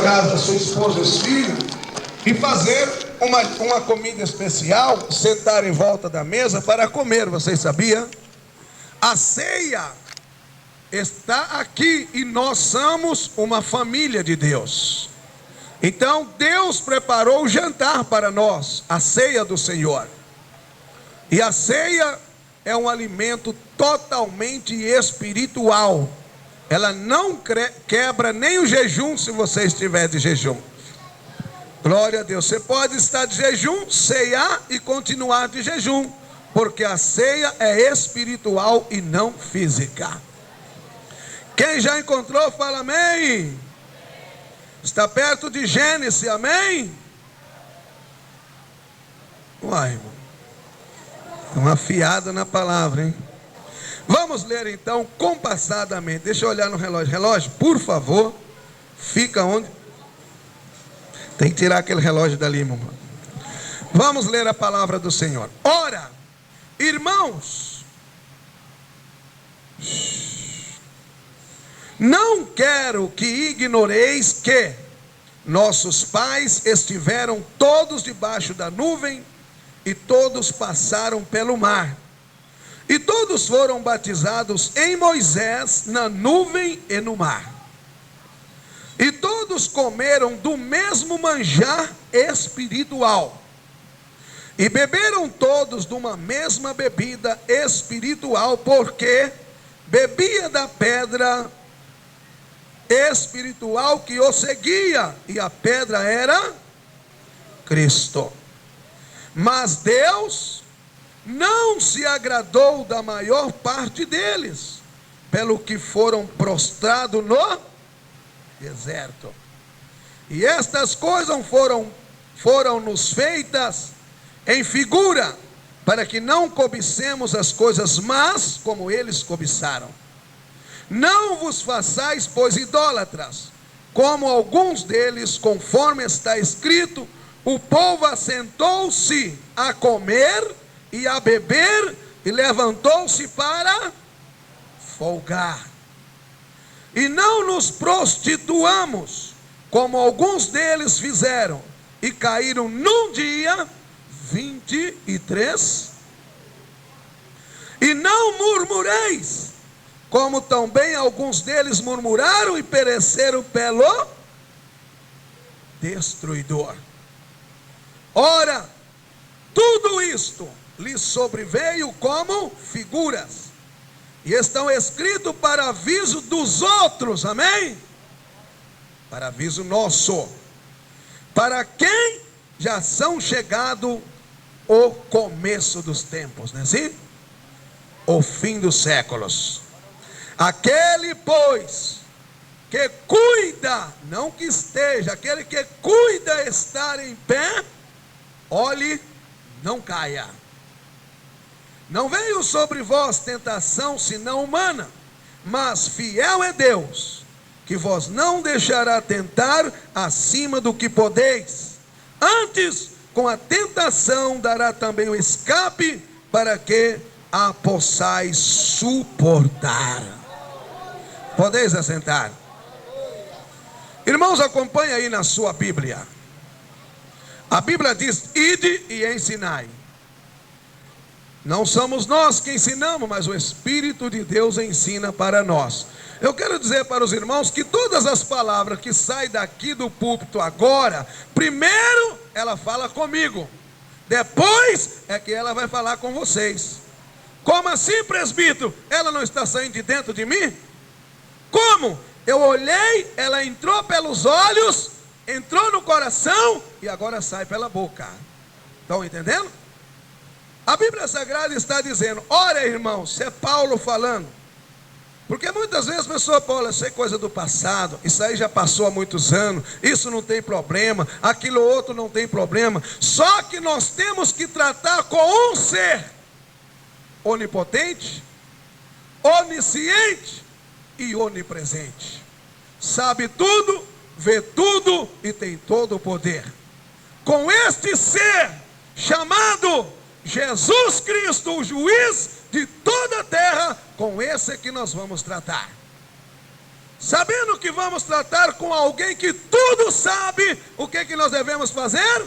casa, sua esposa e os filhos, e fazer uma comida especial, sentar em volta da mesa para comer. Vocês sabiam? A ceia está aqui e nós somos uma família de Deus. Então Deus preparou o jantar para nós, a ceia do Senhor. E a ceia é um alimento totalmente espiritual. Ela não quebra nem o jejum se você estiver de jejum. Glória a Deus. Você pode estar de jejum, ceiar e continuar de jejum, porque a ceia é espiritual e não física. Quem já encontrou, fala amém. Está perto de Gênesis, amém? Uai, irmão, uma afiada na palavra, hein? Vamos ler então compassadamente. Deixa eu olhar no relógio. Relógio, por favor, fica onde? Tem que tirar aquele relógio dali, irmão. Vamos ler a palavra do Senhor. Ora, irmãos, não quero que ignoreis que nossos pais estiveram todos debaixo da nuvem e todos passaram pelo mar. E todos foram batizados em Moisés na nuvem e no mar. E todos comeram do mesmo manjar espiritual. E beberam todos de uma mesma bebida espiritual, porque bebia da pedra espiritual que o seguia, e a pedra era Cristo. Mas Deus não se agradou da maior parte deles, pelo que foram prostrados no deserto. E estas coisas foram-nos feitas em figura, para que não cobicemos as coisas más como eles cobiçaram. Não vos façais, pois, idólatras, como alguns deles, conforme está escrito: o povo assentou-se a comer e a beber, e levantou-se para folgar. E não nos prostituamos, como alguns deles fizeram, e caíram num dia 23. E não murmureis, como também alguns deles murmuraram e pereceram pelo destruidor. Ora, tudo isto lhes sobreveio como figuras, e estão escritos para aviso dos outros, amém? Para aviso nosso, para quem já são chegado o começo dos tempos, não é assim? O fim dos séculos. Aquele, pois, que cuida, não que esteja, aquele que cuida estar em pé, olhe, não caia. Não veio sobre vós tentação senão humana, mas fiel é Deus, que vos não deixará tentar acima do que podeis. Antes, com a tentação, dará também o escape, para que a possais suportar. Podeis assentar. Irmãos, acompanha aí na sua Bíblia. A Bíblia diz: ide e ensinai. Não somos nós que ensinamos, mas o Espírito de Deus ensina para nós. Eu quero dizer para os irmãos que todas as palavras que saem daqui do púlpito agora, primeiro ela fala comigo, depois é que ela vai falar com vocês. Como assim, presbítero? Ela não está saindo de dentro de mim? Como? Eu olhei, ela entrou pelos olhos, entrou no coração e agora sai pela boca. Estão entendendo? A Bíblia Sagrada está dizendo: ora, irmãos, isso é Paulo falando. Porque muitas vezes a pessoa fala: isso é coisa do passado, isso aí já passou há muitos anos, isso não tem problema, aquilo outro não tem problema. Só que nós temos que tratar com um ser onipotente, onisciente e onipresente. Sabe tudo, vê tudo e tem todo o poder. Com este ser chamado Jesus Cristo, o juiz de toda a terra, com esse é que nós vamos tratar. sabendo que vamos tratar com alguém que tudo sabe, o que nós devemos fazer?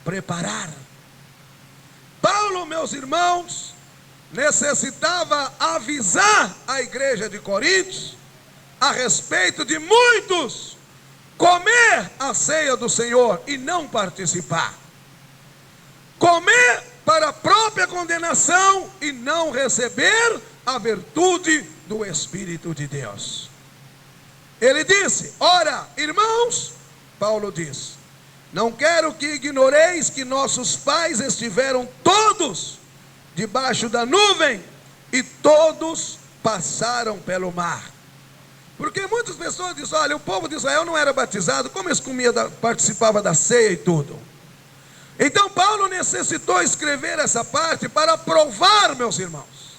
Preparar. Paulo, meus irmãos, necessitava avisar a igreja de Corinto a respeito de muitos comer a ceia do Senhor e não participar. Comer para a própria condenação e não receber a virtude do Espírito de Deus. Ele disse: ora, irmãos, Paulo diz, não quero que ignoreis que nossos pais estiveram todos debaixo da nuvem e todos passaram pelo mar. Porque muitas pessoas dizem: olha, o povo de Israel não era batizado, como eles participavam da ceia e tudo? Então Paulo necessitou escrever essa parte para provar, meus irmãos,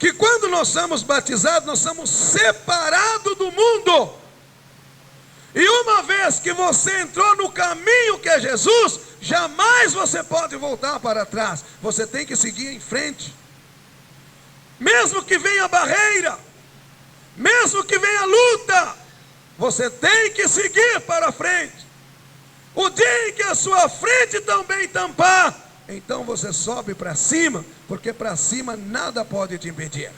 que quando nós somos batizados, nós somos separados do mundo. E uma vez que você entrou no caminho que é Jesus, jamais você pode voltar para trás. Você tem que seguir em frente. Mesmo que venha barreira, mesmo que venha luta, você tem que seguir para frente. O dia em que a sua frente também tampar, então você sobe para cima, porque para cima nada pode te impedir.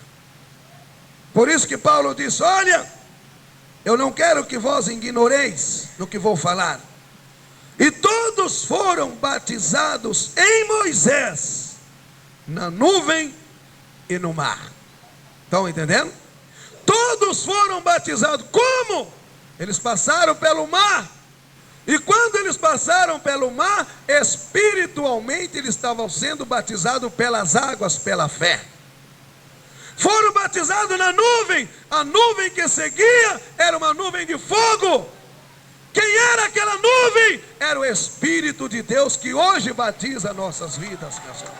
Por isso que Paulo disse: olha, eu não quero que vós ignoreis no que vou falar. E todos foram batizados em Moisés, na nuvem e no mar. Estão entendendo? Todos foram batizados. Como? Eles passaram pelo mar. E quando eles passaram pelo mar, espiritualmente eles estavam sendo batizados pelas águas, pela fé. Foram batizados na nuvem. A nuvem que seguia era uma nuvem de fogo. Quem era aquela nuvem? Era o Espírito de Deus, que hoje batiza nossas vidas, meus irmãos.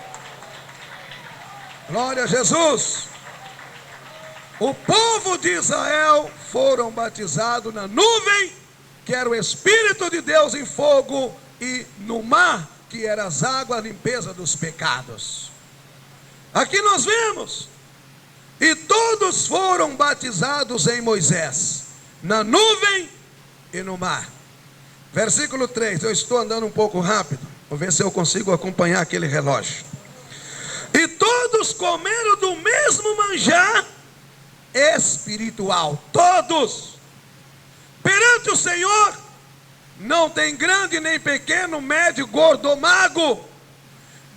Glória a Jesus. O povo de Israel foram batizados na nuvem, que era o Espírito de Deus, em fogo, e no mar, que era as águas, a limpeza dos pecados. Aqui nós vemos: e todos foram batizados em Moisés, na nuvem e no mar. Versículo 3, eu estou andando um pouco rápido, vou ver se eu consigo acompanhar aquele relógio. E todos comeram do mesmo manjar espiritual, todos. Perante o Senhor, não tem grande nem pequeno, médio, gordo ou mago.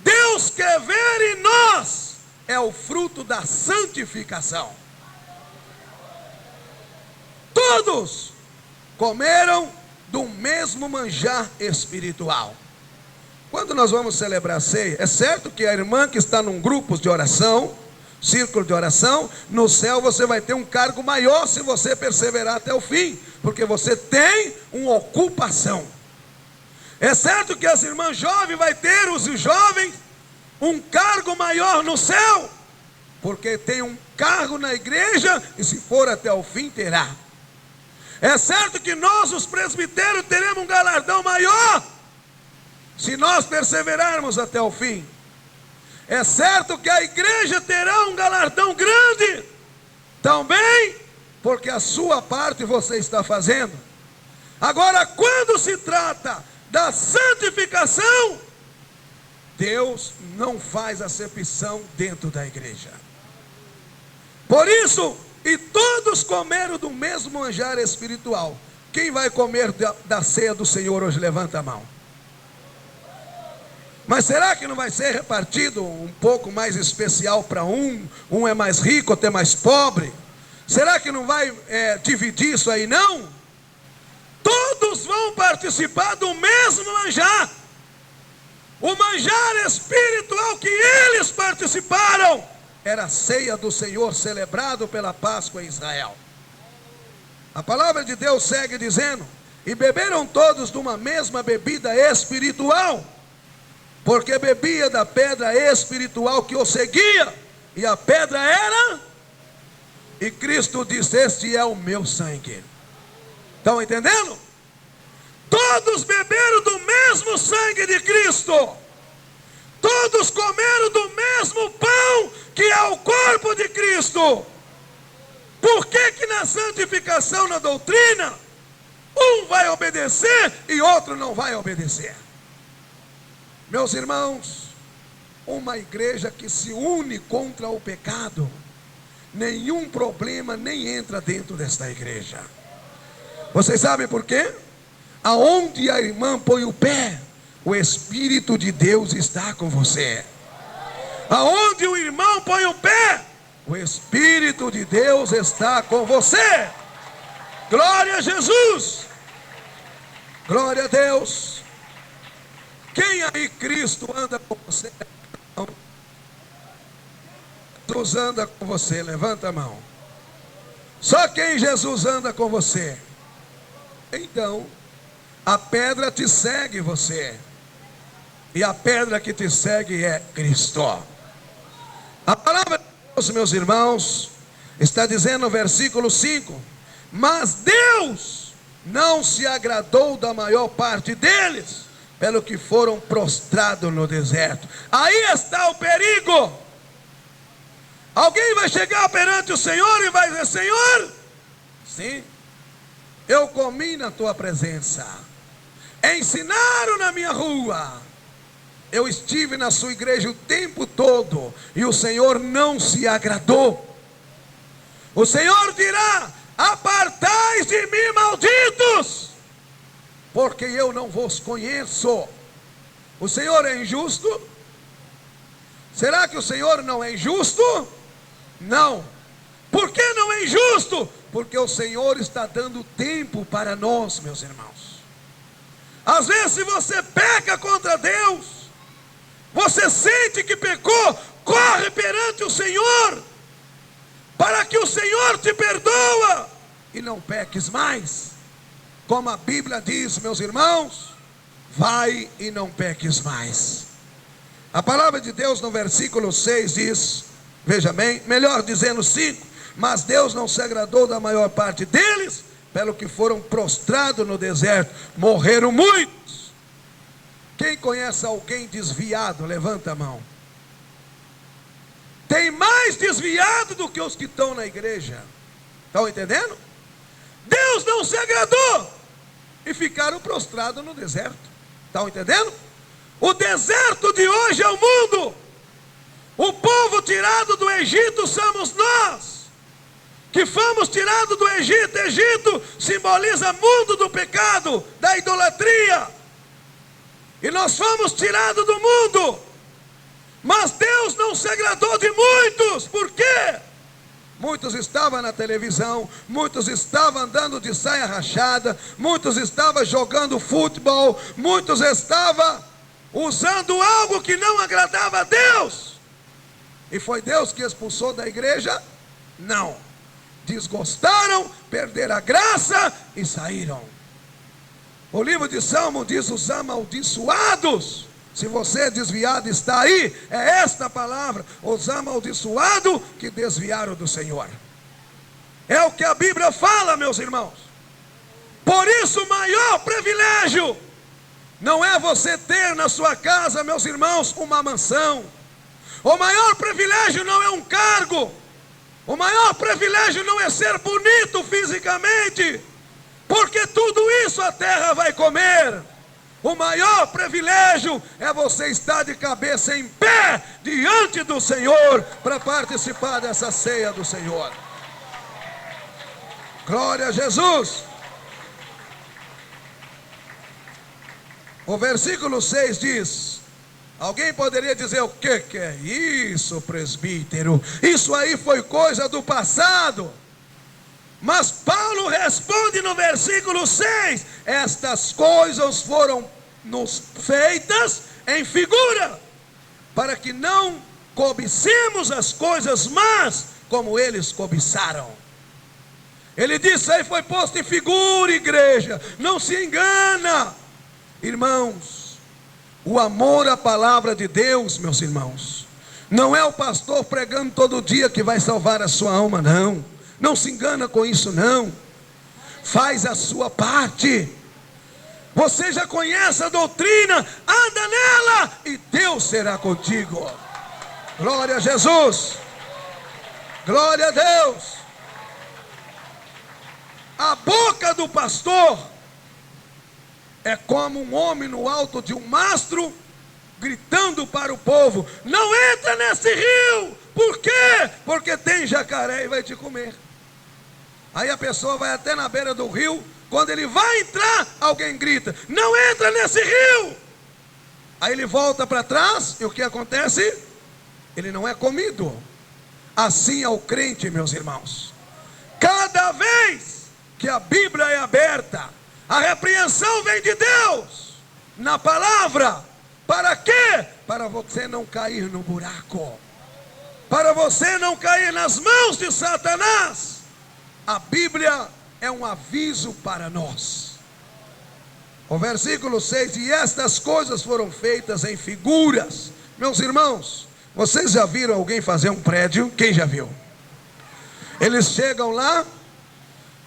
Deus quer ver em nós, é o fruto da santificação. Todos comeram do mesmo manjar espiritual. Quando nós vamos celebrar a ceia, é certo que a irmã que está num grupo de oração, círculo de oração, no céu você vai ter um cargo maior se você perseverar até o fim, porque você tem uma ocupação. É certo que as irmãs jovens vai ter, os jovens, um cargo maior no céu, porque tem um cargo na igreja, e se for até o fim terá. É certo que nós, os presbíteros, teremos um galardão maior, se nós perseverarmos até o fim. É certo que a igreja terá um galardão grande, também, porque a sua parte você está fazendo. Agora, quando se trata da santificação, Deus não faz acepção dentro da igreja. Por isso, e todos comeram do mesmo manjar espiritual. Quem vai comer da ceia do Senhor hoje? Levanta a mão. Mas será que não vai ser repartido um pouco mais especial para um é mais rico, outro é mais pobre? Será que não vai dividir isso aí, não? Todos vão participar do mesmo manjar. O manjar espiritual que eles participaram era a ceia do Senhor, celebrado pela Páscoa em Israel. A palavra de Deus segue dizendo: e beberam todos de uma mesma bebida espiritual, porque bebia da pedra espiritual que o seguia, e a pedra era, e Cristo disse: este é o meu sangue. Estão entendendo? Todos beberam do mesmo sangue de Cristo, todos comeram do mesmo pão, que é o corpo de Cristo. Por que que na santificação, na doutrina, um vai obedecer e outro não vai obedecer? Meus irmãos, uma igreja que se une contra o pecado, nenhum problema nem entra dentro desta igreja. Vocês sabem por quê? Aonde a irmã põe o pé, o Espírito de Deus está com você. Aonde o irmão põe o pé, o Espírito de Deus está com você. Glória a Jesus. Glória a Deus. Quem aí Cristo anda com você? Jesus anda com você, levanta a mão. Só quem Jesus anda com você. Então, a pedra te segue você. E a pedra que te segue é Cristo. A palavra de Deus, meus irmãos, está dizendo no versículo 5: mas Deus não se agradou da maior parte deles, pelo que foram prostrados no deserto. Aí está o perigo. Alguém vai chegar perante o Senhor e vai dizer: Senhor, sim, eu comi na tua presença, ensinaram na minha rua, eu estive na sua igreja o tempo todo, e o Senhor não se agradou. O Senhor dirá: apartai de mim, malditos, porque eu não vos conheço. O Senhor é injusto? Será que o Senhor não é injusto? Não. Por que não é injusto? Porque o Senhor está dando tempo para nós, meus irmãos. Às vezes, se você peca contra Deus, você sente que pecou, corre perante o Senhor, para que o Senhor te perdoa e não peques mais. Como a Bíblia diz, meus irmãos, vai e não peques mais. A palavra de Deus no versículo 6 diz, veja bem, melhor dizendo 5: mas Deus não se agradou da maior parte deles, pelo que foram prostrados no deserto, morreram muitos. Quem conhece alguém desviado, levanta a mão. Tem mais desviado do que os que estão na igreja. Estão entendendo? Deus não se agradou e ficaram prostrados no deserto. Estão entendendo? O deserto de hoje é o mundo. O povo tirado do Egito somos nós, que fomos tirados do Egito. Egito simboliza mundo do pecado, da idolatria, e nós fomos tirados do mundo. Mas Deus não se agradou de muitos. Por quê? Muitos estavam na televisão, muitos estavam andando de saia rachada, muitos estavam jogando futebol, muitos estavam usando algo que não agradava a Deus. E foi Deus que expulsou da igreja? Não. Desgostaram, perderam a graça e saíram. O livro de Salmo diz: os amaldiçoados. Se você é desviado, está aí, é esta palavra: os amaldiçoados que desviaram do Senhor. É o que a Bíblia fala, meus irmãos. Por isso, o maior privilégio não é você ter na sua casa, meus irmãos, uma mansão. O maior privilégio não é um cargo. O maior privilégio não é ser bonito fisicamente, porque tudo isso a terra vai comer. O maior privilégio é você estar de cabeça em pé diante do Senhor para participar dessa ceia do Senhor. Glória a Jesus. O versículo 6 diz: alguém poderia dizer: o que é isso, presbítero? Isso aí foi coisa do passado. Mas Paulo responde no versículo 6: estas coisas foram nos feitas em figura, para que não cobicemos as coisas más como eles cobiçaram. Ele disse: aí foi posto em figura, igreja, não se engana. Irmãos, o amor à palavra de Deus, meus irmãos, não é o pastor pregando todo dia que vai salvar a sua alma, não. Não se engana com isso, não. Faz a sua parte. Você já conhece a doutrina, anda nela e Deus será contigo. Glória a Jesus. Glória a Deus. A boca do pastor é como um homem no alto de um mastro, gritando para o povo: não entra nesse rio. Por quê? Porque tem jacaré e vai te comer. Aí a pessoa vai até na beira do rio. Quando ele vai entrar, alguém grita: não entra nesse rio. Aí ele volta para trás, e o que acontece? Ele não é comido. Assim é o crente, meus irmãos. Cada vez que a Bíblia é aberta, a repreensão vem de Deus, na palavra. Para quê? Para você não cair no buraco, para você não cair nas mãos de Satanás. A Bíblia é um aviso para nós. O versículo 6: e estas coisas foram feitas em figuras. Meus irmãos, vocês já viram alguém fazer um prédio? Quem já viu? Eles chegam lá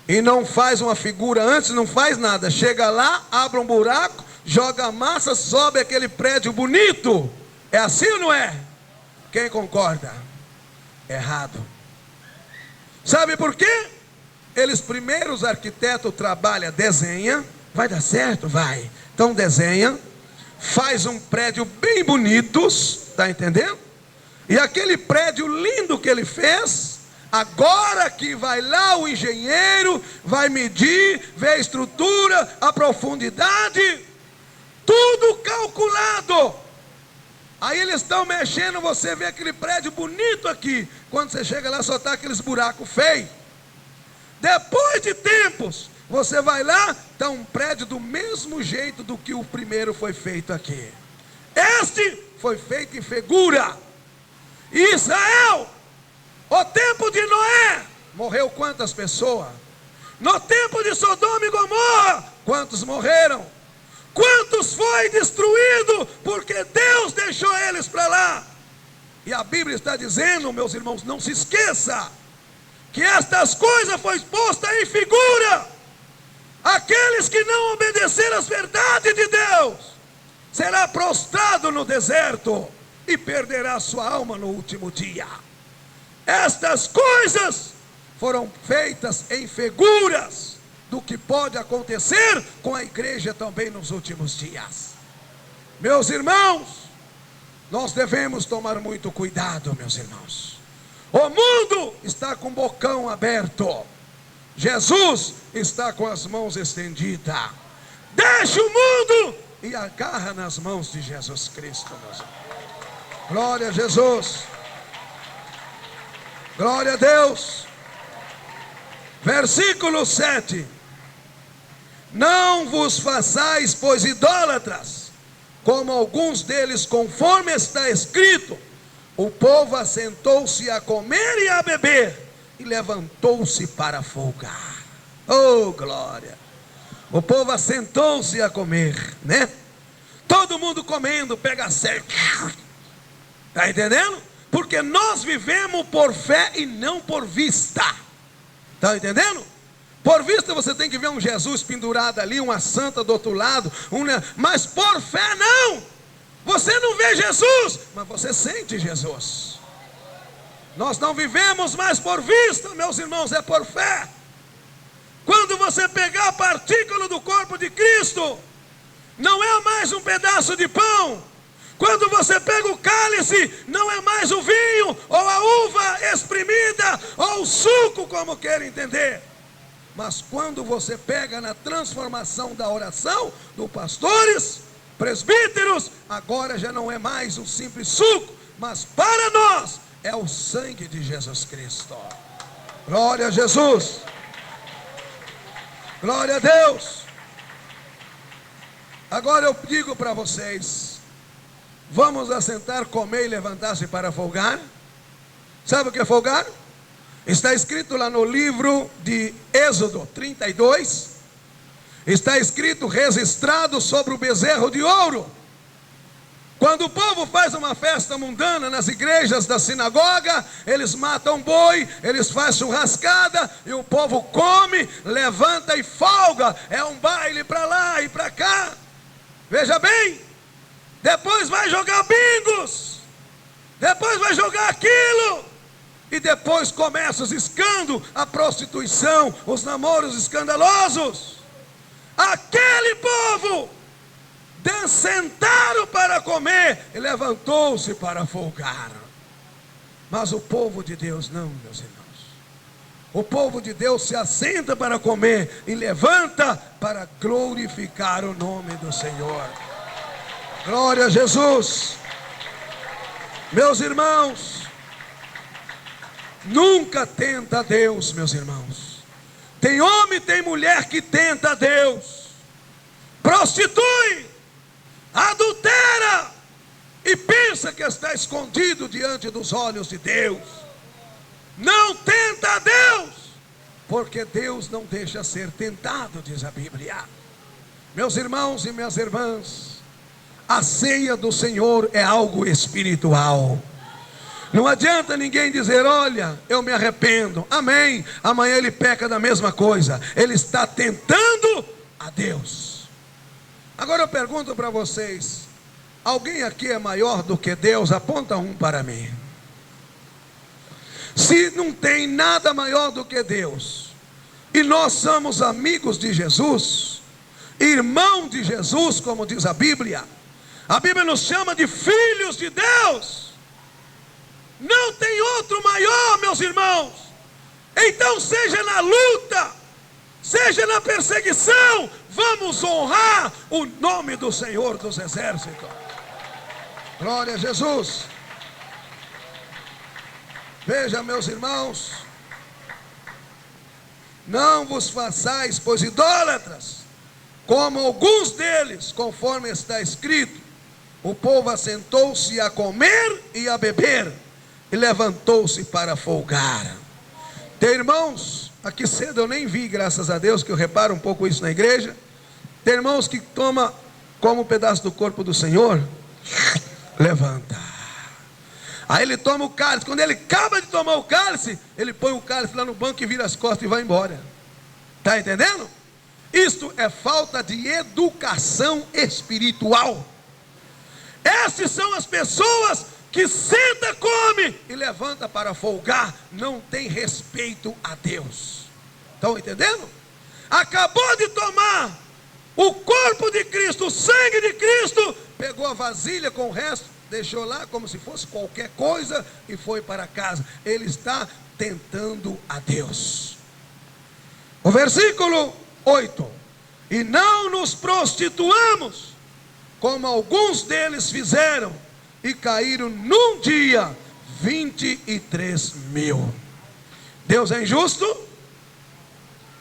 e não faz uma figura antes, não faz nada. Chega lá, abre um buraco, joga a massa, sobe aquele prédio bonito. É assim ou não é? Quem concorda? Errado. Sabe por quê? Eles primeiro, os arquitetos trabalham, desenha. Vai dar certo? Vai. Então desenha, faz um prédio bem bonito, está entendendo? E aquele prédio lindo que ele fez, agora que vai lá o engenheiro, vai medir, ver a estrutura, a profundidade, tudo calculado. Aí eles estão mexendo, você vê aquele prédio bonito aqui. Quando você chega lá, só está aqueles buracos feios. Depois de tempos, você vai lá, está um prédio do mesmo jeito do que o primeiro foi feito aqui. Este foi feito em figura. Israel, o tempo de Noé, morreu quantas pessoas? No tempo de Sodoma e Gomorra, quantos morreram? Quantos foi destruído? Porque Deus deixou eles para lá. E a Bíblia está dizendo, meus irmãos, não se esqueça, que estas coisas foi posta em figura. Aqueles que não obedeceram às verdades de Deus, será prostrado no deserto e perderá sua alma no último dia. Estas coisas foram feitas em figuras do que pode acontecer com a igreja também nos últimos dias. Meus irmãos, nós devemos tomar muito cuidado, meus irmãos. O mundo está com o bocão aberto. Jesus está com as mãos estendidas. Deixa o mundo e agarra nas mãos de Jesus Cristo, meus irmãos. Glória a Jesus. Glória a Deus. Versículo 7. Não vos façais, pois, idólatras, como alguns deles, conforme está escrito: o povo assentou-se a comer e a beber, e levantou-se para folgar. Oh, glória! O povo assentou-se a comer, né? Todo mundo comendo, pega certo. Está entendendo? Porque nós vivemos por fé e não por vista. Está entendendo? Por vista você tem que ver um Jesus pendurado ali, uma santa do outro lado, mas por fé não. Você não vê Jesus, mas você sente Jesus. Nós não vivemos mais por vista, meus irmãos, é por fé. Quando você pegar a partícula do corpo de Cristo, não é mais um pedaço de pão. Quando você pega o cálice, não é mais o vinho, ou a uva exprimida, ou o suco, como queira entender. Mas quando você pega na transformação da oração, dos pastores, presbíteros, agora já não é mais um simples suco, mas para nós é o sangue de Jesus Cristo. Glória a Jesus. Glória a Deus. Agora eu digo para vocês: vamos assentar, comer e levantar-se para folgar. Sabe o que é folgar? Está escrito lá no livro de Êxodo 32. Está escrito, registrado sobre o bezerro de ouro. Quando o povo faz uma festa mundana nas igrejas da sinagoga, eles matam boi, eles fazem churrascada, e o povo come, levanta e folga. É um baile para lá e para cá. Veja bem, depois vai jogar bingos, depois vai jogar aquilo. E depois começa os escândalos, a prostituição, os namoros escandalosos. Aquele povo sentaram para comer e levantou-se para folgar. Mas o povo de Deus não, meus irmãos. O povo de Deus se assenta para comer e levanta para glorificar o nome do Senhor. Glória a Jesus. Meus irmãos, nunca tenta a Deus, meus irmãos. Tem homem, tem mulher que tenta a Deus, prostitui, adultera e pensa que está escondido diante dos olhos de Deus. Não tenta a Deus, porque Deus não deixa ser tentado, diz a Bíblia. Meus irmãos e minhas irmãs, a ceia do Senhor é algo espiritual. Não adianta ninguém dizer: olha, eu me arrependo, amém, amanhã ele peca da mesma coisa. Ele está tentando a Deus. Agora eu pergunto para vocês: alguém aqui é maior do que Deus? Aponta um para mim. Se não tem nada maior do que Deus, e nós somos amigos de Jesus, irmão de Jesus, como diz a Bíblia nos chama de filhos de Deus. Não tem outro maior, meus irmãos. Então, seja na luta, seja na perseguição, vamos honrar o nome do Senhor dos Exércitos. Glória a Jesus. Veja, meus irmãos, não vos façais, pois, idólatras, como alguns deles, conforme está escrito: o povo assentou-se a comer e a beber, e levantou-se para folgar. Tem irmãos, aqui cedo eu nem vi, graças a Deus, que eu reparo um pouco isso na igreja. Tem irmãos que toma como um pedaço do corpo do Senhor, levanta. Aí ele toma o cálice, quando ele acaba de tomar o cálice, ele põe o cálice lá no banco e vira as costas e vai embora. Está entendendo? Isto é falta de educação espiritual. Essas são as pessoas que senta, come e levanta para folgar, não tem respeito a Deus. Estão entendendo? Acabou de tomar o corpo de Cristo, o sangue de Cristo, pegou a vasilha com o resto, deixou lá como se fosse qualquer coisa e foi para casa. Ele está tentando a Deus. O versículo 8: e não nos prostituamos, como alguns deles fizeram, e caíram num dia 23.000. Deus é injusto?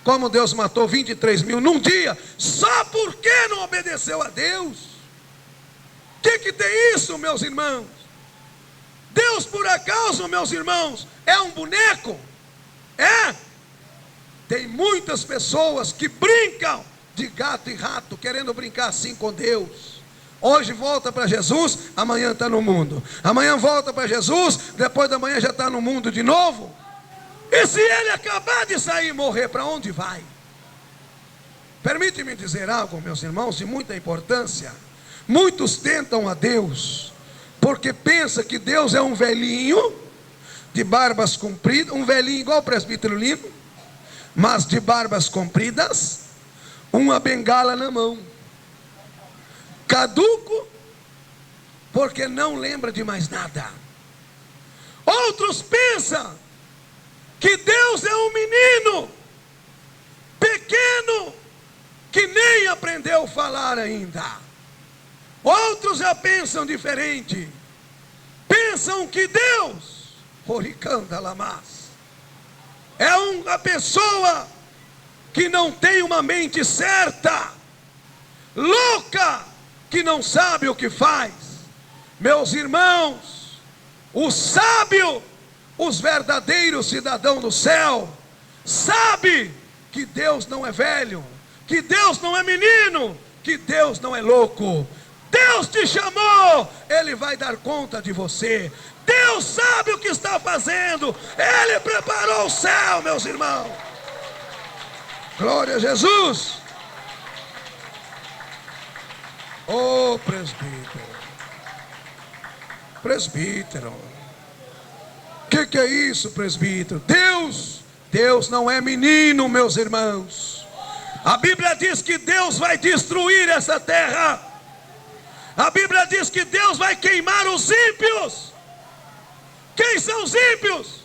Como Deus matou 23.000 num dia, só porque não obedeceu a Deus? O que tem isso, meus irmãos? Deus, por acaso, meus irmãos, é um boneco? É? Tem muitas pessoas que brincam de gato e rato, querendo brincar assim com Deus. Hoje volta para Jesus, amanhã está no mundo. Amanhã volta para Jesus, depois da manhã já está no mundo de novo. E se ele acabar de sair e morrer, para onde vai? Permite-me dizer algo, meus irmãos, de muita importância. Muitos tentam a Deus, porque pensa que Deus é um velhinho, de barbas compridas, um velhinho igual o presbítero Lino, mas de barbas compridas, uma bengala na mão, caduco, porque não lembra de mais nada. Outros pensam que Deus é um menino pequeno, que nem aprendeu a falar ainda. Outros já pensam diferente, pensam que Deus, Oricanda Lamas, é uma pessoa que não tem uma mente certa, louca, que não sabe o que faz. Meus irmãos, o sábio, os verdadeiros cidadãos do céu, sabe que Deus não é velho, que Deus não é menino, que Deus não é louco. Deus te chamou, Ele vai dar conta de você. Deus sabe o que está fazendo, Ele preparou o céu, meus irmãos. Glória a Jesus. Oh, presbítero, Que é isso, presbítero? Deus não é menino, meus irmãos. A Bíblia diz que Deus vai destruir essa terra. A Bíblia diz que Deus vai queimar os ímpios. Quem são os ímpios?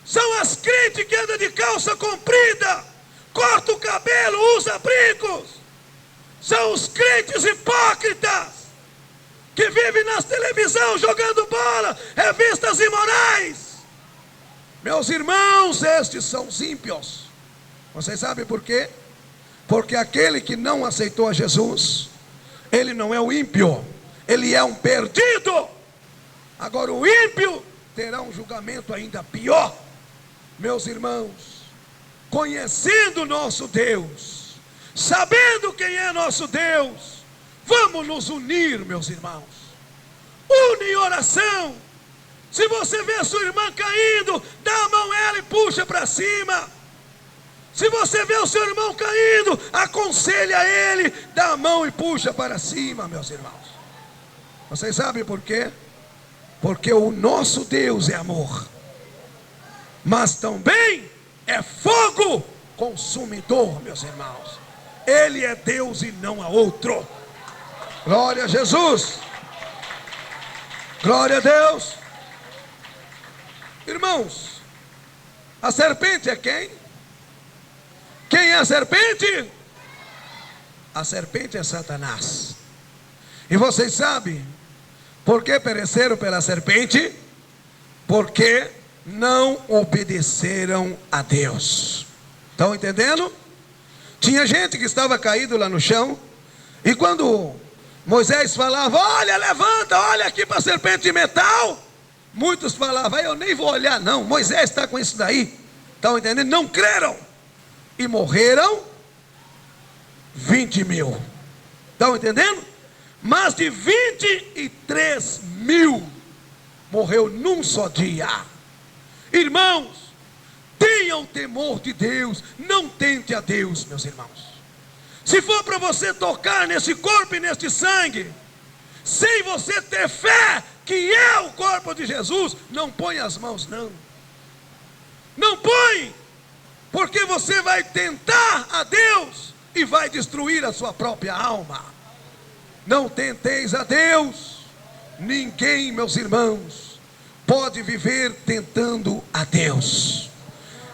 São as crentes que andam de calça comprida, corta o cabelo, usa brincos. São os crentes hipócritas que vivem nas televisões jogando bola, revistas imorais. Meus irmãos, estes são os ímpios. Vocês sabem por quê? Porque aquele que não aceitou a Jesus, ele não é o ímpio, ele é um perdido. Agora o ímpio terá um julgamento ainda pior. Meus irmãos, conhecendo o nosso Deus, sabendo quem é nosso Deus, vamos nos unir, meus irmãos. Une em oração. Se você vê a sua irmã caindo, dá a mão a ela e puxa para cima. Se você vê o seu irmão caindo, aconselha ele, dá a mão e puxa para cima, meus irmãos. Vocês sabem por quê? Porque o nosso Deus é amor, mas também é fogo consumidor, meus irmãos. Ele é Deus e não há outro. Glória a Jesus. Glória a Deus. Irmãos, a serpente é quem? Quem é a serpente? A serpente é Satanás. E vocês sabem por que pereceram pela serpente? Porque não obedeceram a Deus. Estão entendendo? Tinha gente que estava caído lá no chão, e quando Moisés falava: olha, levanta, olha aqui para a serpente de metal, muitos falavam: eu nem vou olhar não, Moisés está com isso daí. Estão entendendo? Não creram. E morreram 20 mil. Estão entendendo? Mais de 23 mil morreu num só dia. Irmãos, tenham temor de Deus. Não tente a Deus, meus irmãos. Se for para você tocar nesse corpo e neste sangue, sem você ter fé que é o corpo de Jesus, não põe as mãos não. Não põe, porque você vai tentar a Deus e vai destruir a sua própria alma. Não tenteis a Deus. Ninguém, meus irmãos, pode viver tentando a Deus.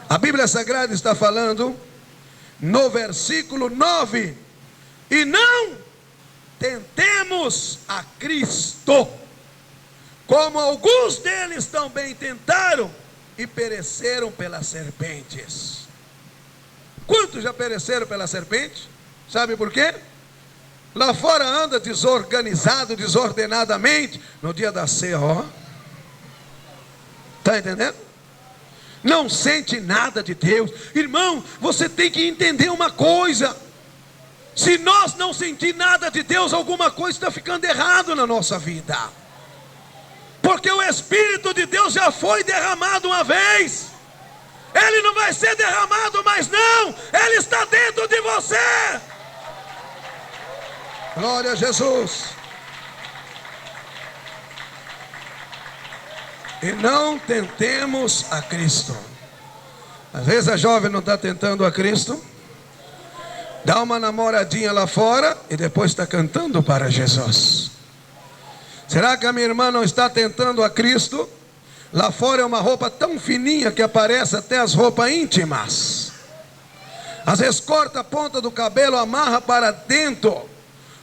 A Bíblia Sagrada está falando no versículo 9: e não tentemos a Cristo, como alguns deles também tentaram e pereceram pelas serpentes. Quantos já pereceram pela serpente? Sabe por quê? Lá fora anda desorganizado, desordenadamente, no dia da ceia, ó. Está entendendo? Não sente nada de Deus. Irmão, você tem que entender uma coisa: se nós não sentir nada de Deus, alguma coisa está ficando errado na nossa vida. Porque o Espírito de Deus já foi derramado uma vez. Ele não vai ser derramado mais não. Ele está dentro de você. Glória a Jesus. E não tentemos a Cristo. Às vezes a jovem não está tentando a Cristo, dá uma namoradinha lá fora e depois está cantando para Jesus. Será que a minha irmã não está tentando a Cristo? Lá fora é uma roupa tão fininha que aparece até as roupas íntimas. Às vezes corta a ponta do cabelo, amarra para dentro.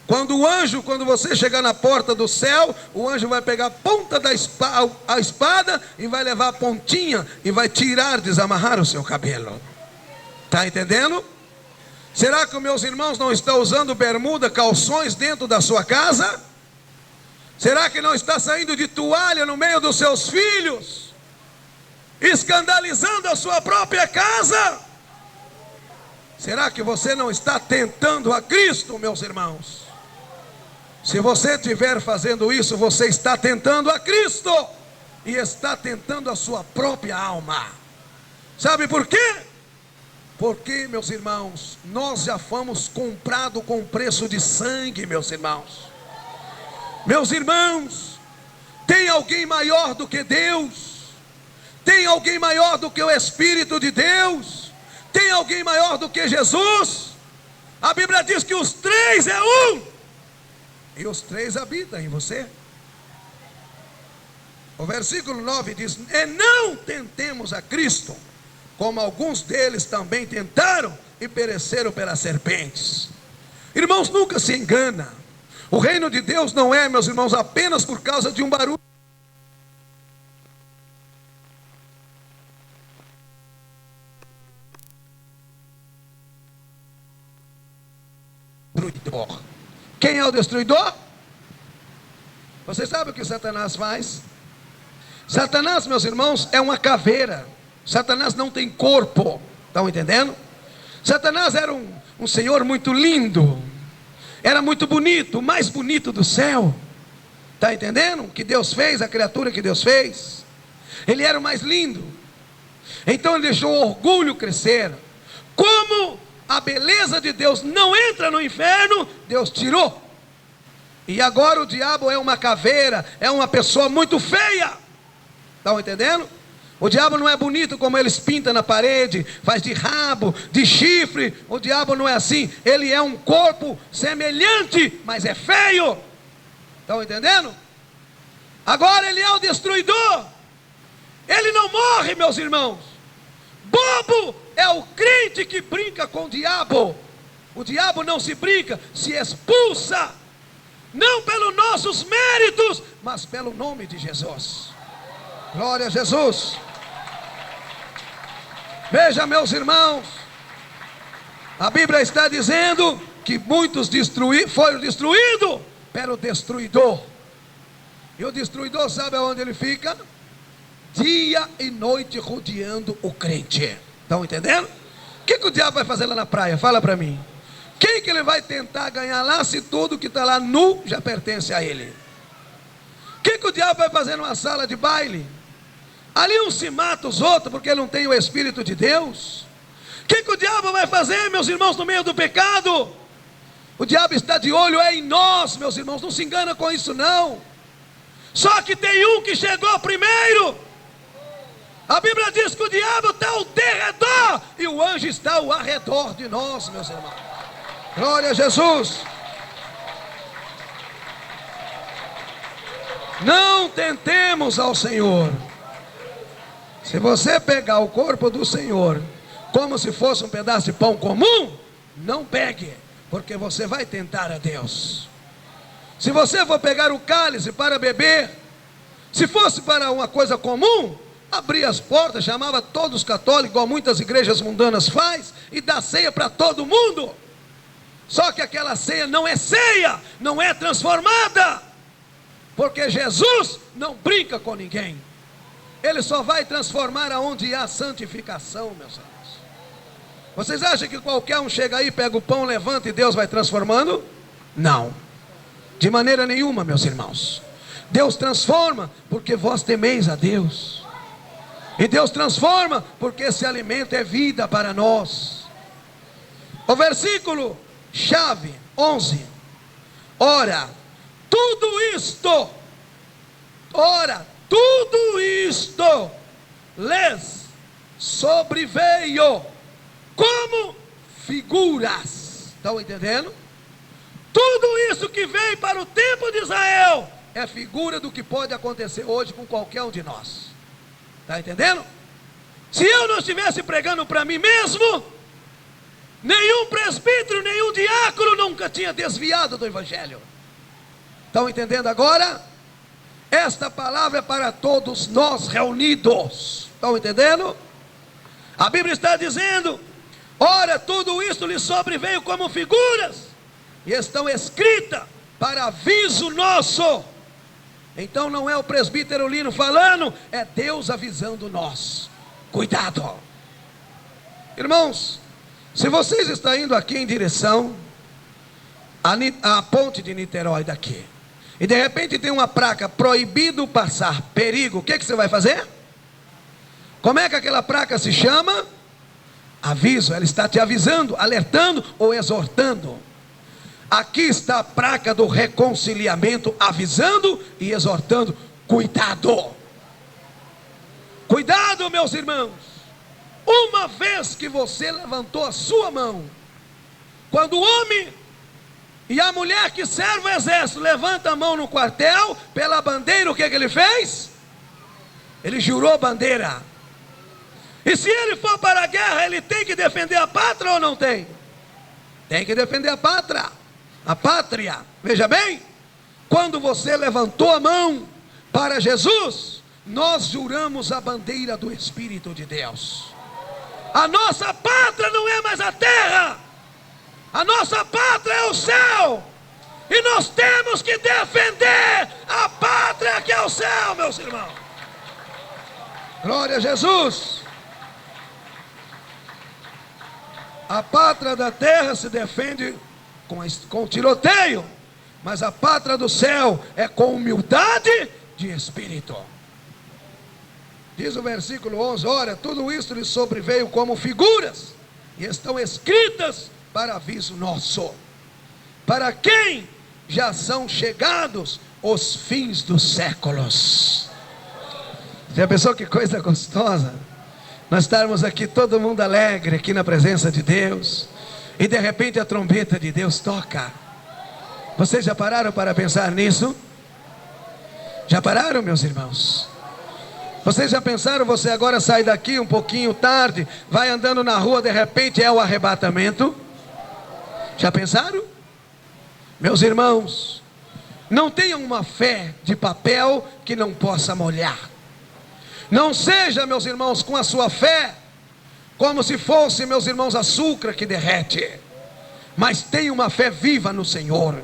Quando você chegar na porta do céu, o anjo vai pegar a ponta da espada e vai levar a pontinha e vai tirar, desamarrar o seu cabelo. Está entendendo? Será que os meus irmãos não estão usando bermuda, calções dentro da sua casa? Será que não está saindo de toalha no meio dos seus filhos, escandalizando a sua própria casa? Será que você não está tentando a Cristo, meus irmãos? Se você estiver fazendo isso, você está tentando a Cristo e está tentando a sua própria alma. Sabe por quê? Porque, meus irmãos, nós já fomos comprados com preço de sangue, meus irmãos. Meus irmãos, tem alguém maior do que Deus? Tem alguém maior do que o Espírito de Deus? Tem alguém maior do que Jesus? A Bíblia diz que os três é um, e os três habitam em você. O versículo 9 diz: e não tentemos a Cristo, como alguns deles também tentaram e pereceram pelas serpentes. Irmãos, nunca se engana. O reino de Deus não é, meus irmãos, apenas por causa de um barulho. Destruidor. Quem é o destruidor? Você sabe o que Satanás faz? Satanás, meus irmãos, é uma caveira. Satanás não tem corpo. Estão entendendo? Satanás era um senhor muito lindo. Era muito bonito, o mais bonito do céu. Está entendendo? O que Deus fez, a criatura que Deus fez. Ele era o mais lindo. Então ele deixou o orgulho crescer. Como a beleza de Deus não entra no inferno, Deus tirou. E agora o diabo é uma caveira, é uma pessoa muito feia. Estão entendendo? O diabo não é bonito como eles pintam na parede, faz de rabo, de chifre. O diabo não é assim. Ele é um corpo semelhante, mas é feio. Estão entendendo? Agora ele é o destruidor. Ele não morre, meus irmãos. Bobo é o crente que brinca com o diabo. O diabo não se brinca, se expulsa. Não pelos nossos méritos, mas pelo nome de Jesus. Glória a Jesus. Veja, meus irmãos, a Bíblia está dizendo que muitos foram destruídos pelo destruidor. E o destruidor sabe aonde ele fica? Dia e noite rodeando o crente. Estão entendendo? O que o diabo vai fazer lá na praia? Fala para mim. Quem que ele vai tentar ganhar lá, se tudo que está lá nu já pertence a ele? O que o diabo vai fazer numa sala de baile? Ali um se mata os outros porque não tem o Espírito de Deus. O que o diabo vai fazer, meus irmãos, no meio do pecado? O diabo está de olho em nós, meus irmãos, não se engana com isso não. Só que tem um que chegou primeiro. A Bíblia diz que o diabo está ao derredor e o anjo está ao arredor de nós, meus irmãos. Glória a Jesus. Não tentemos ao Senhor. Se você pegar o corpo do Senhor como se fosse um pedaço de pão comum, não pegue, porque você vai tentar a Deus. Se você for pegar o cálice para beber, se fosse para uma coisa comum, abria as portas, chamava todos os católicos, igual muitas igrejas mundanas faz, e dá ceia para todo mundo. Só que aquela ceia não é ceia, não é transformada, porque Jesus não brinca com ninguém. Ele só vai transformar aonde há santificação, meus irmãos. Vocês acham que qualquer um chega aí, pega o pão, levanta e Deus vai transformando? Não, de maneira nenhuma, meus irmãos. Deus transforma porque vós temeis a Deus. E Deus transforma porque esse alimento é vida para nós. O versículo chave 11. Ora, tudo isto lhes sobreveio como figuras. Estão entendendo? Tudo isso que veio para o tempo de Israel é figura do que pode acontecer hoje com qualquer um de nós. Está entendendo? Se eu não estivesse pregando para mim mesmo, nenhum presbítero, nenhum diácono nunca tinha desviado do evangelho. Estão entendendo agora? Esta palavra é para todos nós reunidos. Estão entendendo? A Bíblia está dizendo: ora, tudo isso lhe sobreveio como figuras, e estão escritas para aviso nosso. Então não é o presbítero Lino falando, é Deus avisando nós. Cuidado. Irmãos, se vocês estão indo aqui em direção à ponte de Niterói daqui, e de repente tem uma placa, proibido passar, perigo, o que você vai fazer? Como é que aquela placa se chama? Aviso. Ela está te avisando, alertando ou exortando. Aqui está a placa do reconciliamento, avisando e exortando. Cuidado. Cuidado, meus irmãos. Uma vez que você levantou a sua mão, quando o homem e a mulher que serve o exército levanta a mão no quartel, pela bandeira, o que ele fez? Ele jurou bandeira. E se ele for para a guerra, ele tem que defender a pátria ou não tem? Tem que defender a pátria. A pátria. Veja bem, quando você levantou a mão para Jesus, nós juramos a bandeira do Espírito de Deus. A nossa pátria não é mais a terra. A nossa pátria é o céu. E nós temos que defender a pátria que é o céu, meus irmãos. Glória a Jesus. A pátria da terra se defende com tiroteio, mas a pátria do céu é com humildade de espírito. Diz o versículo 11: ora, tudo isto lhe sobreveio como figuras, e estão escritas para aviso nosso, para quem já são chegados os fins dos séculos. Você já pensou que coisa gostosa? Nós estarmos aqui todo mundo alegre, aqui na presença de Deus, e de repente a trombeta de Deus toca. Vocês já pararam para pensar nisso? Já pararam, meus irmãos? Vocês já pensaram, você agora sai daqui um pouquinho tarde, vai andando na rua, de repente é o arrebatamento? Já pensaram? Meus irmãos, não tenham uma fé de papel que não possa molhar. Não seja, meus irmãos, com a sua fé como se fosse, meus irmãos, açúcar que derrete, mas tenha uma fé viva no Senhor.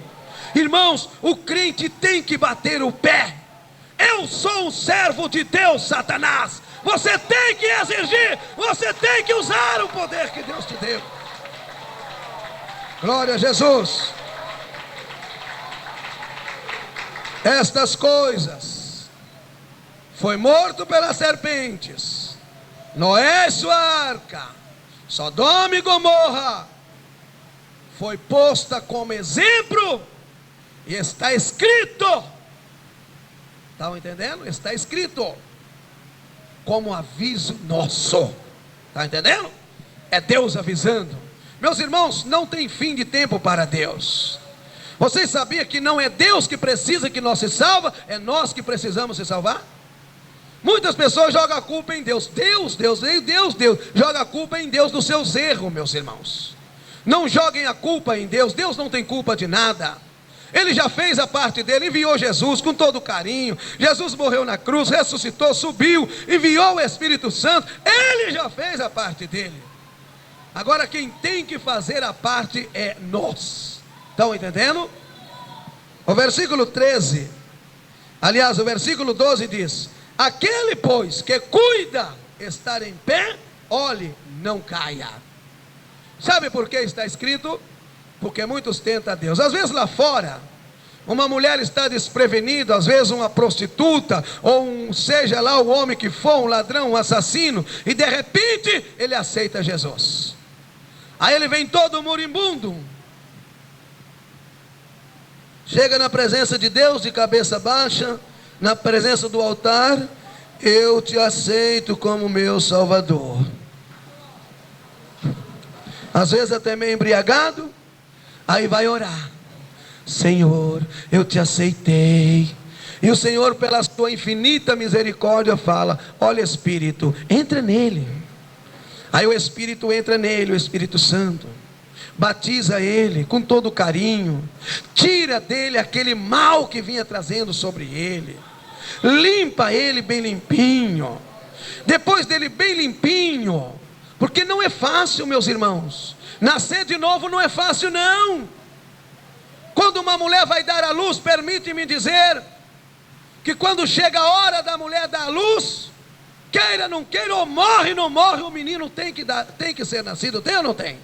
Irmãos, o crente tem que bater o pé. Eu sou um servo de Deus, Satanás. Você tem que exigir, você tem que usar o poder que Deus te deu. Glória a Jesus. Estas coisas foi morto pelas serpentes, Noé e sua arca, Sodoma e Gomorra, foi posta como exemplo, e está escrito. Estão entendendo? Está escrito como aviso nosso. Está entendendo? É Deus avisando. Meus irmãos, não tem fim de tempo para Deus. Vocês sabiam que não é Deus que precisa que nós se salva, é nós que precisamos se salvar? Muitas pessoas jogam a culpa em Deus. Deus, joga a culpa em Deus dos seus erros, meus irmãos. Não joguem a culpa em Deus. Deus não tem culpa de nada. Ele já fez a parte dele, enviou Jesus com todo carinho. Jesus morreu na cruz, ressuscitou, subiu, enviou o Espírito Santo. Ele já fez a parte dele. Agora quem tem que fazer a parte é nós. Estão entendendo? O versículo 13, aliás, o versículo 12 diz: aquele, pois, que cuida estar em pé, olhe, não caia. Sabe por que está escrito? Porque muitos tentam a Deus. Às vezes lá fora, uma mulher está desprevenida, às vezes uma prostituta, ou seja lá o homem que for, um ladrão, um assassino, e de repente ele aceita Jesus. Aí ele vem todo moribundo, chega na presença de Deus de cabeça baixa, na presença do altar: eu te aceito como meu Salvador. Às vezes até meio embriagado, aí vai orar: Senhor, eu te aceitei. E o Senhor, pela sua infinita misericórdia, fala: olha, Espírito, entra nele. Aí o Espírito entra nele, o Espírito Santo batiza ele com todo carinho, tira dele aquele mal que vinha trazendo sobre ele, limpa ele bem limpinho. Depois dele bem limpinho, porque não é fácil, meus irmãos, nascer de novo não é fácil não. Quando uma mulher vai dar à luz, permite-me dizer que quando chega a hora da mulher dar à luz, queira não queira, ou morre não morre, o menino tem que ser nascido. Tem ou não tem?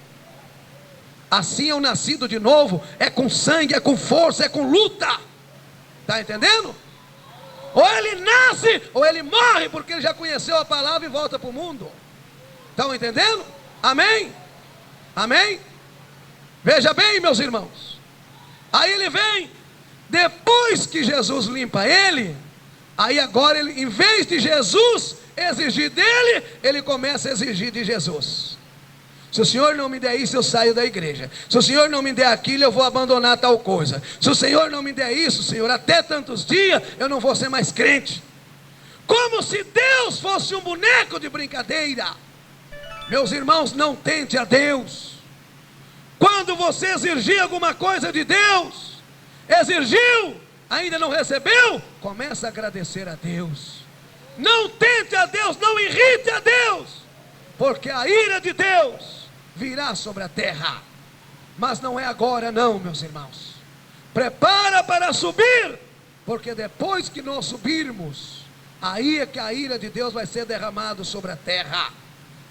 Assim é o nascido de novo, é com sangue, é com força, é com luta. Está entendendo? Ou ele nasce, ou ele morre, porque ele já conheceu a palavra e volta para o mundo. Estão entendendo? Amém? Amém? Veja bem, meus irmãos. Aí ele vem, depois que Jesus limpa ele, aí agora ele, em vez de Jesus exigir dele, ele começa a exigir de Jesus. Se o Senhor não me der isso, eu saio da igreja. Se o Senhor não me der aquilo, eu vou abandonar tal coisa. Se o Senhor não me der isso, Senhor, até tantos dias, eu não vou ser mais crente. Como se Deus fosse um boneco de brincadeira. Meus irmãos, não tente a Deus. Quando você exigir alguma coisa de Deus, exigiu, ainda não recebeu, começa a agradecer a Deus. Não tente a Deus, não irrite a Deus, porque a ira de Deus virá sobre a terra. Mas não é agora não, meus irmãos. Prepara para subir, porque depois que nós subirmos, aí é que a ira de Deus vai ser derramada sobre a terra.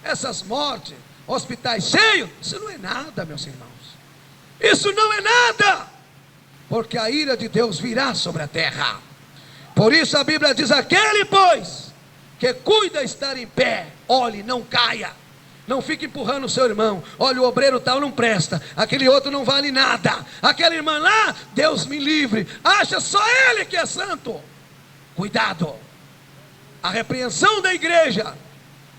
Essas mortes, hospitais cheios, isso não é nada, meus irmãos. Isso não é nada, porque a ira de Deus virá sobre a terra. Por isso a Bíblia diz: aquele, pois, que cuida estar em pé, olhe, não caia. Não fique empurrando o seu irmão. Olha, o obreiro tal não presta, aquele outro não vale nada, aquela irmã lá, Deus me livre, acha só ele que é santo. Cuidado. A repreensão da igreja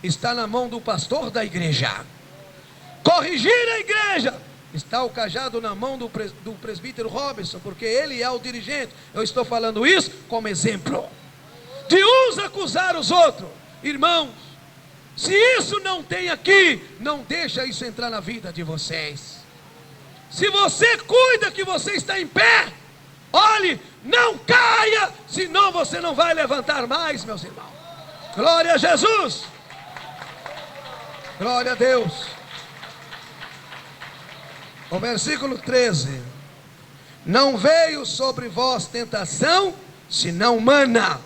está na mão do pastor da igreja. Corrigir a igreja, está o cajado na mão do presbítero Robinson, porque ele é o dirigente. Eu estou falando isso como exemplo. De uns acusar os outros. Irmãos, se isso não tem aqui, não deixa isso entrar na vida de vocês. Se você cuida que você está em pé, olhe, não caia, senão você não vai levantar mais, meus irmãos. Glória a Jesus. Glória a Deus. O versículo 13: não veio sobre vós tentação, senão humana.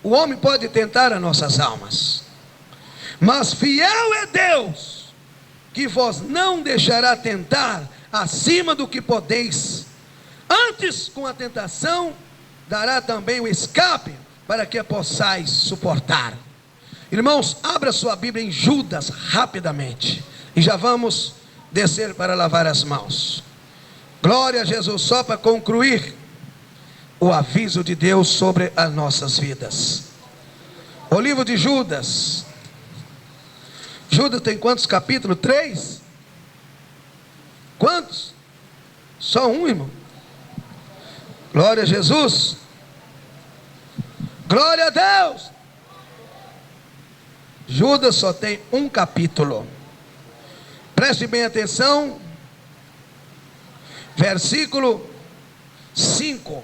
O homem pode tentar as nossas almas, mas fiel é Deus, que vos não deixará tentar acima do que podeis. Antes, com a tentação, dará também o escape, para que a possais suportar. Irmãos, abra sua Bíblia em Judas rapidamente, e já vamos descer para lavar as mãos. Glória a Jesus. Só para concluir o aviso de Deus sobre as nossas vidas. O livro de Judas. Judas tem quantos capítulos? 3? Quantos? Só um, irmão. Glória a Jesus. Glória a Deus. Judas só tem um capítulo. Preste bem atenção. Versículo 5.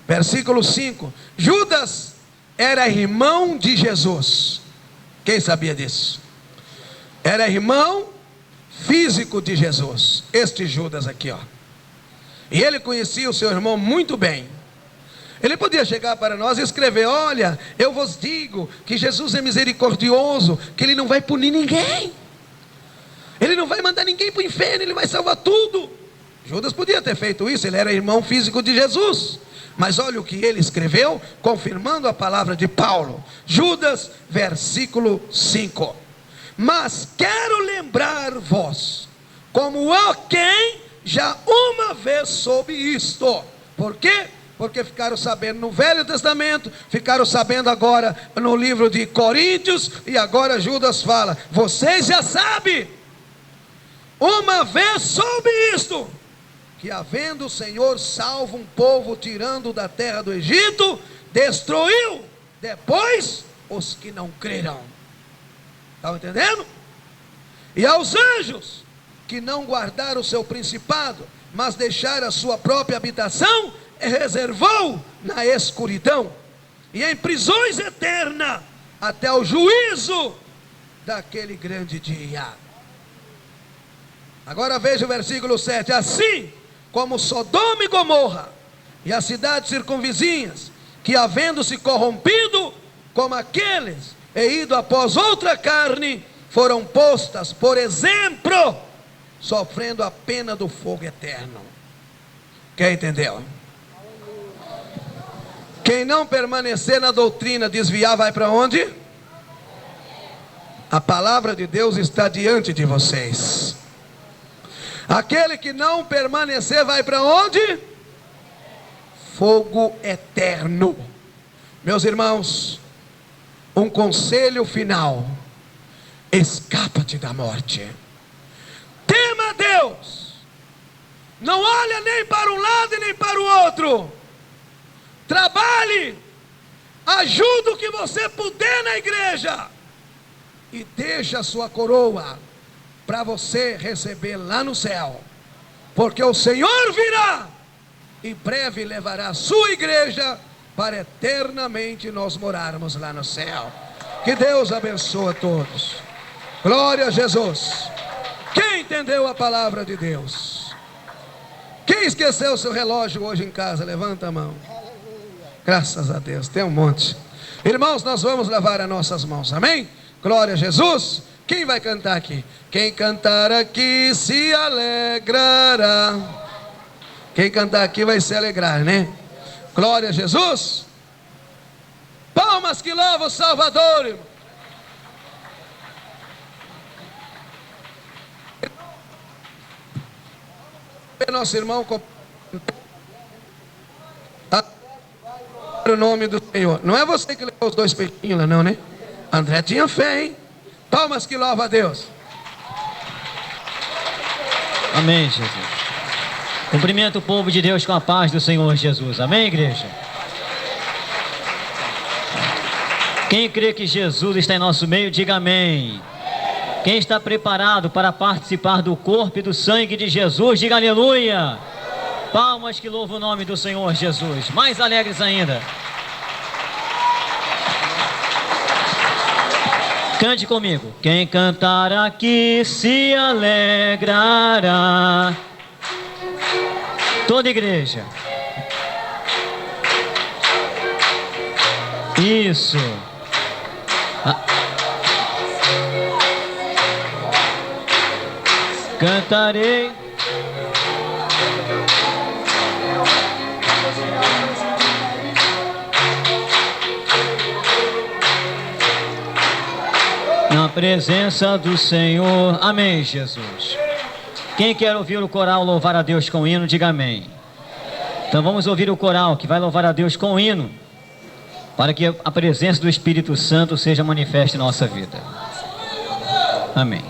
Versículo 5. Judas era irmão de Jesus. Quem sabia disso? Era irmão físico de Jesus. Este Judas aqui, ó. E ele conhecia o seu irmão muito bem. Ele podia chegar para nós e escrever: olha, eu vos digo que Jesus é misericordioso, que ele não vai punir ninguém, ele não vai mandar ninguém para o inferno, ele vai salvar tudo. Judas podia ter feito isso, ele era irmão físico de Jesus. Mas olha o que ele escreveu, confirmando a palavra de Paulo. Judas, versículo 5. Mas quero lembrar-vos, como a quem já uma vez soube isto. Por quê? Porque ficaram sabendo no Velho Testamento, ficaram sabendo agora no livro de Coríntios, e agora Judas fala: vocês já sabem, uma vez soube isto, que havendo o Senhor salvo um povo tirando da terra do Egito, destruiu depois os que não creram. Estão entendendo? E aos anjos que não guardaram o seu principado, mas deixaram a sua própria habitação, reservou na escuridão e em prisões eternas, até o juízo daquele grande dia. Agora veja o versículo 7. Assim como Sodoma e Gomorra e as cidades circunvizinhas, que havendo se corrompido como aqueles e ido após outra carne, foram postas por exemplo, sofrendo a pena do fogo eterno. Quem entendeu? Quem não permanecer na doutrina, desviar, vai para onde? A palavra de Deus está diante de vocês. Aquele que não permanecer, vai para onde? Fogo eterno. Meus irmãos, um conselho final: escapa-te da morte. Tema a Deus. Não olha nem para um lado e nem para o outro. Trabalhe, ajude o que você puder na igreja, e deixa a sua coroa para você receber lá no céu, porque o Senhor virá e breve levará a sua igreja para eternamente nós morarmos lá no céu. Que Deus abençoe a todos. Glória a Jesus. Quem entendeu a palavra de Deus? Quem esqueceu o seu relógio hoje em casa? Levanta a mão. Graças a Deus, tem um monte. Irmãos, nós vamos lavar as nossas mãos, amém? Glória a Jesus. Quem vai cantar aqui? Quem cantar aqui se alegrará. Quem cantar aqui vai se alegrar, né? Glória a Jesus. Palmas que louvam o Salvador, irmão. Nosso irmão o nome do Senhor. Não é você que levou os 2 peixinhos lá não, né? André tinha fé, hein? Palmas que louva a Deus. Amém, Jesus. Cumprimento o povo de Deus com a paz do Senhor Jesus. Amém, igreja? Quem crê que Jesus está em nosso meio, diga amém. Quem está preparado para participar do corpo e do sangue de Jesus, diga aleluia. Palmas que louvam o nome do Senhor Jesus. Mais alegres ainda. Cante comigo. Quem cantar aqui se alegrará. Toda igreja. Isso. Cantarei. Na presença do Senhor. Amém, Jesus. Quem quer ouvir o coral louvar a Deus com hino, diga amém. Então vamos ouvir o coral que vai louvar a Deus com hino, para que a presença do Espírito Santo seja manifesta em nossa vida. Amém.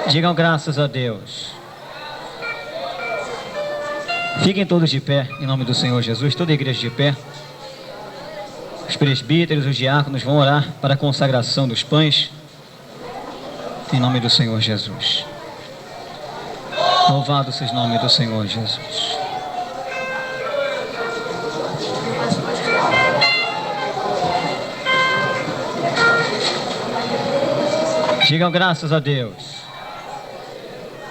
Digam graças a Deus. Fiquem todos de pé, em nome do Senhor Jesus, toda a igreja de pé. Os presbíteros, os diáconos vão orar para a consagração dos pães, em nome do Senhor Jesus. Louvado seja o nome do Senhor Jesus. Digam graças a Deus.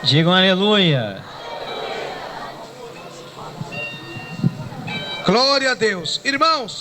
Digam aleluia. Glória a Deus. Irmãos,